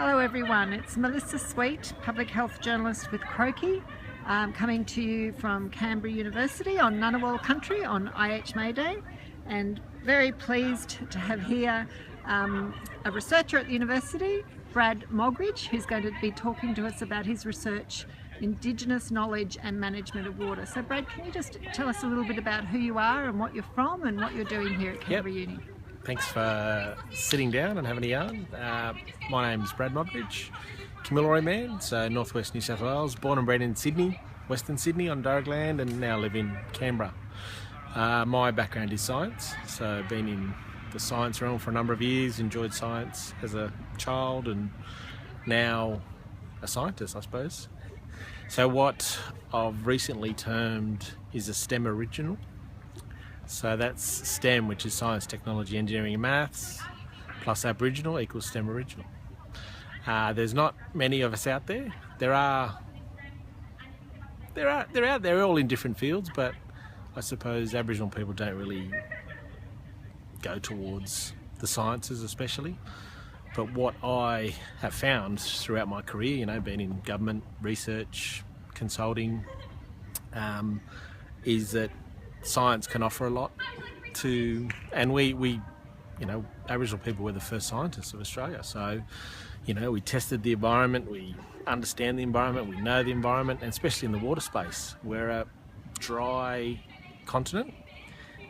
Hello everyone, it's Melissa Sweet, public health journalist with Croaky, coming to you from Canberra University on Ngunnawal country on IH May Day, and very pleased to have here a researcher at the university, Brad Moggridge, who's going to be talking to us about his research, Indigenous knowledge and management of water. So Brad, can you just tell us a little bit about who you are and what you're from and what you're doing here at Canberra Uni? Thanks for sitting down and having a yarn. My name's Brad Moggridge, Kamilaroi man, so northwest New South Wales, born and bred in Sydney, Western Sydney on Darug land, and now live in Canberra. My background is science, so I've been in the science realm for a number of years, enjoyed science as a child and now a scientist, I suppose. So what I've recently termed is a STEM original. So that's STEM, which is science, technology, engineering and maths, plus Aboriginal equals STEM original. There's not many of us out there. They're out there all in different fields, but I suppose Aboriginal people don't really go towards the sciences especially. But what I have found throughout my career, being in government, research, consulting, is that science can offer a lot to, and we Aboriginal people were the first scientists of Australia, so we tested the environment, we understand the environment, we know the environment, and especially in the water space. We're a dry continent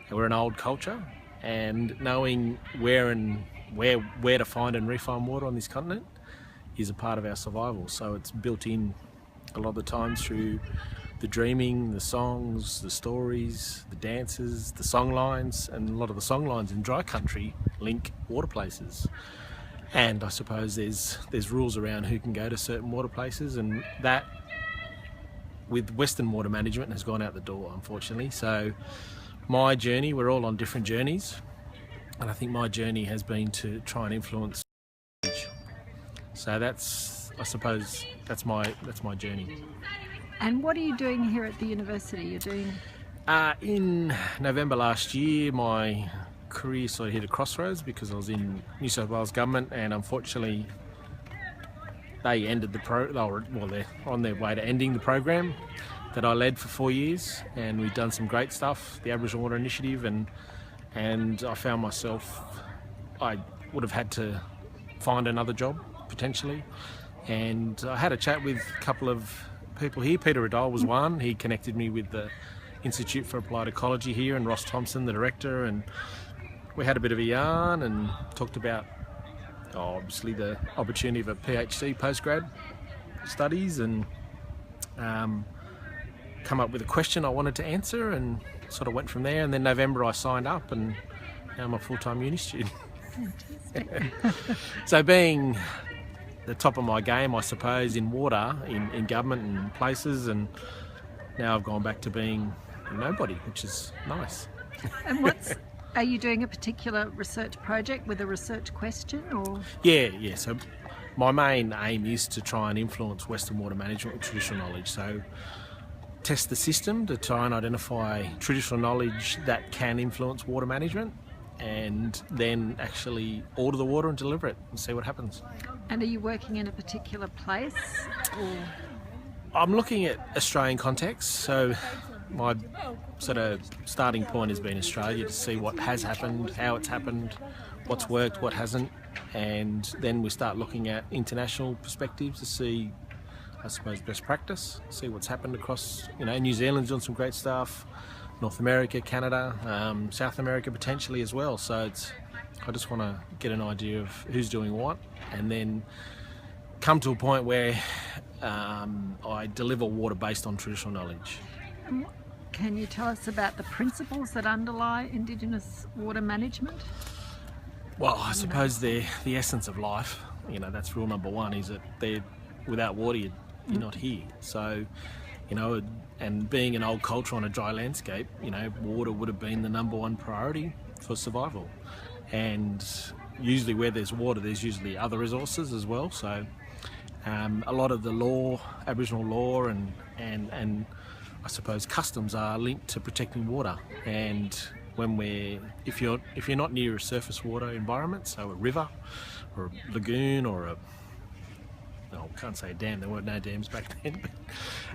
and we're an old culture, and knowing where to find and refine water on this continent is a part of our survival. So it's built in a lot of the times through the dreaming, the songs, the stories, the dances, the song lines, and a lot of the song lines in dry country link water places. And I suppose there's rules around who can go to certain water places, and that with Western water management has gone out the door, unfortunately. So my journey, we're all on different journeys, and I think my journey has been to try and influence. So I suppose that's my journey. And what are you doing here at the university? You're doing... In November last year, my career sort of hit a crossroads because I was in New South Wales government, and unfortunately they ended they're on their way to ending the program that I led for 4 years, and we've done some great stuff, the Aboriginal Water Initiative, and I found myself, I would have had to find another job potentially, and I had a chat with a couple of people here. Peter Riddell was one. He connected me with the Institute for Applied Ecology here, and Ross Thompson, the director, and we had a bit of a yarn and talked about obviously the opportunity of a PhD postgrad studies, and come up with a question I wanted to answer, and sort of went from there. And then November I signed up, and now I'm a full-time uni student. So being the top of my game, I suppose, in water, in government and places, and now I've gone back to being a nobody, which is nice. And are you doing a particular research project with a research question, or? Yeah. So my main aim is to try and influence Western water management with traditional knowledge. So test the system to try and identify traditional knowledge that can influence water management, and then actually order the water and deliver it and see what happens. And are you working in a particular place, or? I'm looking at Australian context, so my sort of starting point has been Australia, to see what has happened, how it's happened, what's worked, what hasn't, and then we start looking at international perspectives to see, I suppose, best practice, see what's happened across, New Zealand's doing some great stuff, North America, Canada, South America potentially as well. So I just want to get an idea of who's doing what, and then come to a point where I deliver water based on traditional knowledge. Can you tell us about the principles that underlie Indigenous water management? Well, I suppose they're the essence of life. That's rule number one, is that without water you're not here. So, and being an old culture on a dry landscape, water would have been the number one priority for survival. And usually where there's water, there's usually other resources as well. So a lot of the law, Aboriginal law and I suppose customs are linked to protecting water. And if you're not near a surface water environment, so a river or a lagoon or a I can't say a dam, there weren't no dams back then, but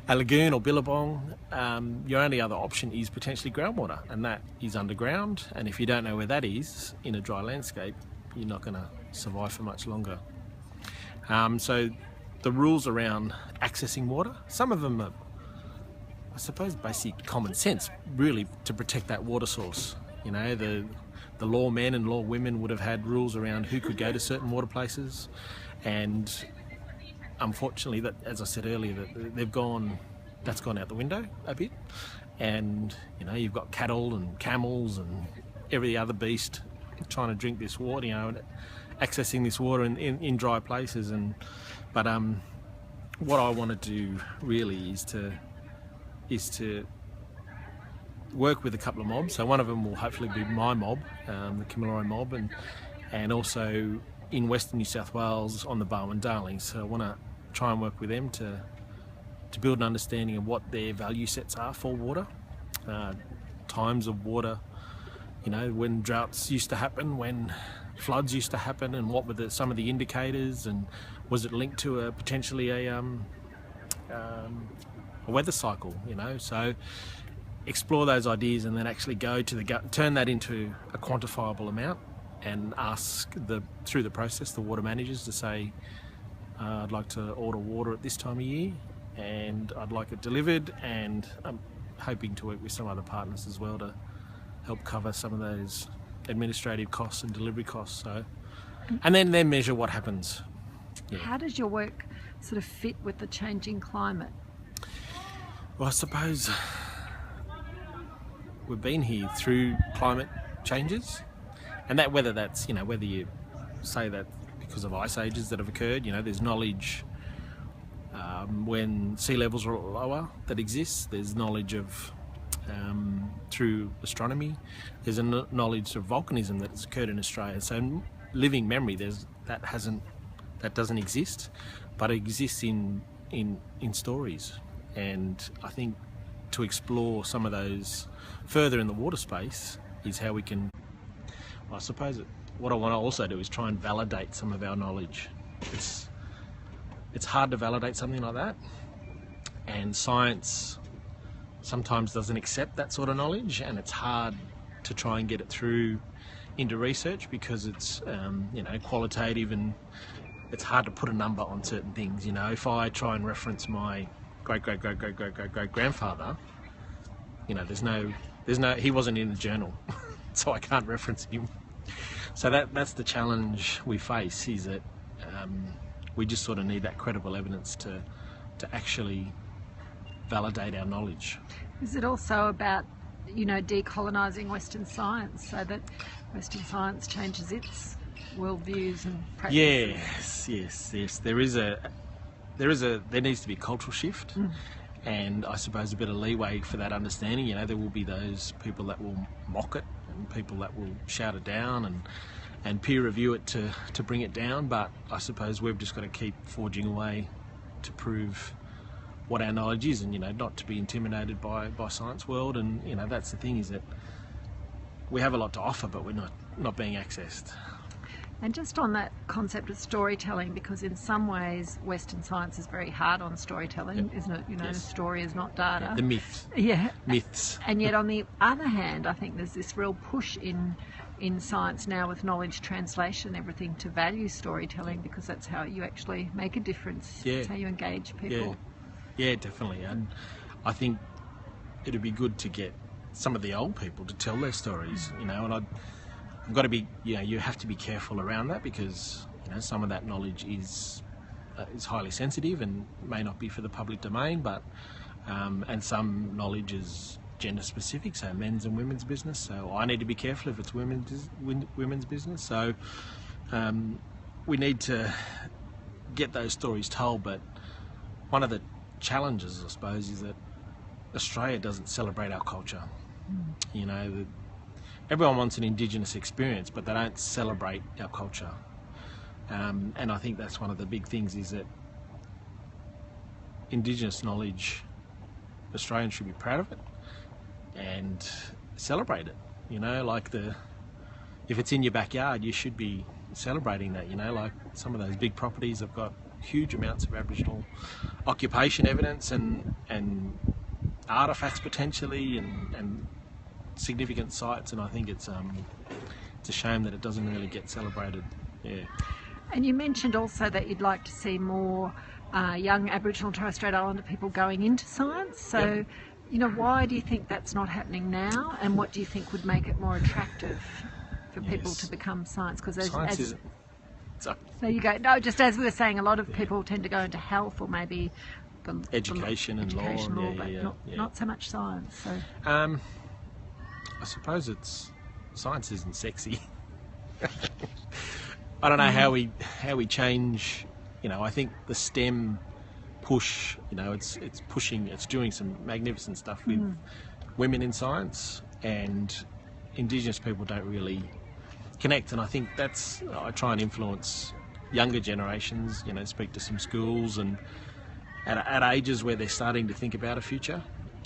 a lagoon or billabong, your only other option is potentially groundwater, and that is underground, and if you don't know where that is in a dry landscape, you're not going to survive for much longer. So the rules around accessing water, some of them are, I suppose, basic common sense, really, to protect that water source. You know, the lawmen and lawwomen would have had rules around who could go to certain water places, and unfortunately, that, as I said earlier, that's gone out the window a bit, and you know, you've got cattle and camels and every other beast trying to drink this water, you know, and accessing this water in dry places. But what I want to do really is to work with a couple of mobs. So one of them will hopefully be my mob, the Kamilaroi mob, and also in Western New South Wales on the Barwon Darlings. So I want to try and work with them to build an understanding of what their value sets are for water, times of water, you know, when droughts used to happen, when floods used to happen, and what were some of the indicators, and was it linked to potentially a weather cycle, you know. So explore those ideas and then actually go to turn that into a quantifiable amount, and ask through the process the water managers to say, I'd like to order water at this time of year and I'd like it delivered, and I'm hoping to work with some other partners as well to help cover some of those administrative costs and delivery costs. So, and then measure what happens. Yeah. How does your work sort of fit with the changing climate? Well, I suppose we've been here through climate changes, and that whether that's, you know, whether you say that because of ice ages that have occurred, you know, there's knowledge when sea levels are lower that exists. There's knowledge of through astronomy. There's a knowledge of volcanism that's occurred in Australia. So living memory, that doesn't exist, but it exists in stories. And I think to explore some of those further in the water space is how we can, I suppose, what I want to also do is try and validate some of our knowledge. It's hard to validate something like that, and science sometimes doesn't accept that sort of knowledge, and it's hard to try and get it through into research because it's you know, qualitative, and it's hard to put a number on certain things. You know, if I try and reference my great grandfather, you know, there's no he wasn't in the journal, so I can't reference him. So that's the challenge we face, is that we just sort of need that credible evidence to actually validate our knowledge. Is it also about, you know, decolonising Western science so that Western science changes its worldviews and practices? Yes. There needs to be a cultural shift, and I suppose a bit of leeway for that understanding. You know, there will be those people that will mock it, and people that will shout it down and peer review it to bring it down, but I suppose we've just got to keep forging away to prove what our knowledge is, and, you know, not to be intimidated by science world. And, you know, that's the thing, is that we have a lot to offer, but we're not being accessed. And just on that concept of storytelling, because in some ways Western science is very hard on storytelling, isn't it? You know, Yes. The story is not data. The myth. Yeah. Myths. And yet on the other hand, I think there's this real push in science now with knowledge translation, everything, to value storytelling, because that's how you actually make a difference. Yeah. It's how you engage people. Yeah, definitely. And I think it'd be good to get some of the old people to tell their stories, you know, and I've got to be, you know, you have to be careful around that, because, you know, some of that knowledge is highly sensitive and may not be for the public domain, but and some knowledge is gender specific, so men's and women's business. So I need to be careful if it's women's business. So we need to get those stories told. But one of the challenges, I suppose, is that Australia doesn't celebrate our culture. You know, everyone wants an Indigenous experience, but they don't celebrate our culture. And I think that's one of the big things, is that Indigenous knowledge, Australians should be proud of it and celebrate it. You know, like if it's in your backyard, you should be celebrating that, like some of those big properties have got huge amounts of Aboriginal occupation evidence and artefacts potentially and significant sites, and I think it's a shame that it doesn't really get celebrated. Yeah. And you mentioned also that you'd like to see more young Aboriginal and Torres Strait Islander people going into science. So, Yep. Why do you think that's not happening now, and what do you think would make it more attractive for people Yes. to become science? Because Science is... Sorry. there you go. No, just as we were saying, a lot of people tend to go into health or maybe Education and law, but not so much science. So. I suppose science isn't sexy. I don't know how we change. I think the STEM push. It's doing some magnificent stuff with women in science, and Indigenous people don't really connect. And I think I try and influence younger generations. Speak to some schools and at ages where they're starting to think about a future,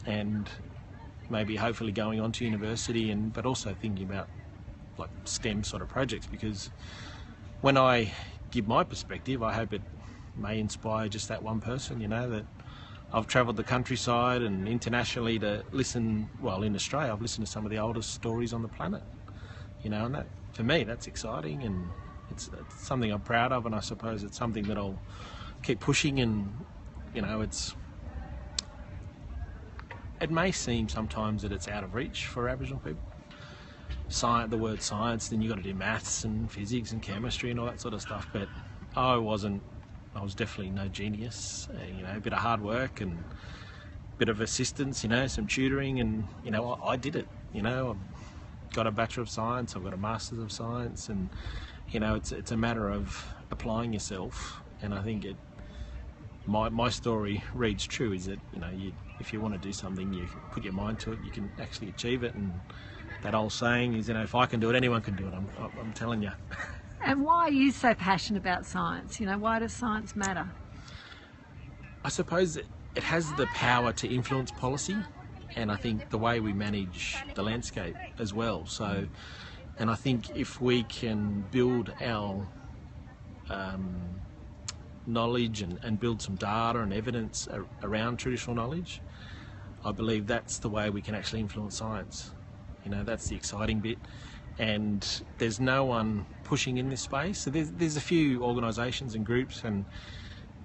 and maybe hopefully going on to university, but also thinking about like STEM sort of projects, because when I give my perspective, I hope it may inspire just that one person, that I've travelled the countryside and internationally to listen, in Australia I've listened to some of the oldest stories on the planet, and that, for me, that's exciting, and it's something I'm proud of, and I suppose it's something that I'll keep pushing. And it may seem sometimes that it's out of reach for Aboriginal people. The word science, then you've got to do maths and physics and chemistry and all that sort of stuff, but I was definitely no genius. A bit of hard work and a bit of assistance, some tutoring, and I did it. I've got a Bachelor of Science, I've got a Masters of Science, and it's a matter of applying yourself. And I think my story reads true, is that if you want to do something, you put your mind to it, you can actually achieve it. And that old saying is, if I can do it, anyone can do it. I'm telling you. And why are you so passionate about science? Why does science matter? I suppose it has the power to influence policy, and I think the way we manage the landscape as well. So, and I think if we can build our knowledge and build some data and evidence around traditional knowledge, I believe that's the way we can actually influence science. That's the exciting bit, and there's no one pushing in this space. So there's a few organisations and groups,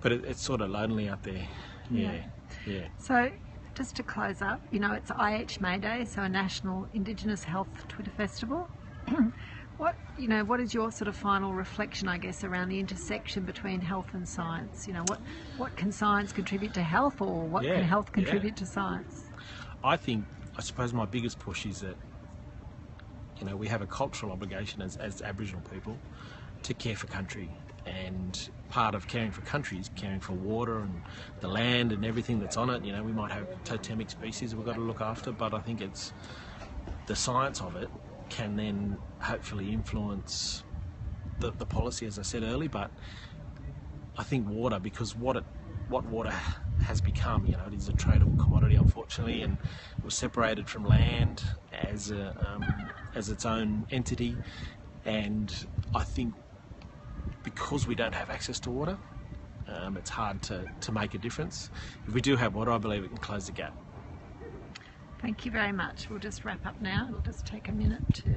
but it's sort of lonely out there. Yeah. So just to close up, it's IH May Day, so a National Indigenous Health Twitter Festival. What is your sort of final reflection, I guess, around the intersection between health and science? What can science contribute to health, or what can health contribute to science? I suppose my biggest push is that we have a cultural obligation as Aboriginal people to care for country, and part of caring for country is caring for water and the land and everything that's on it. We might have totemic species we've got to look after, but I think it's the science of it can then hopefully influence the policy, as I said earlier. But I think water, because what water has become, it is a tradable commodity, unfortunately, and it was separated from land as its own entity. And I think because we don't have access to water, it's hard to make a difference. If we do have water, I believe it can close the gap. Thank you very much. We'll just wrap up now. It'll just take a minute to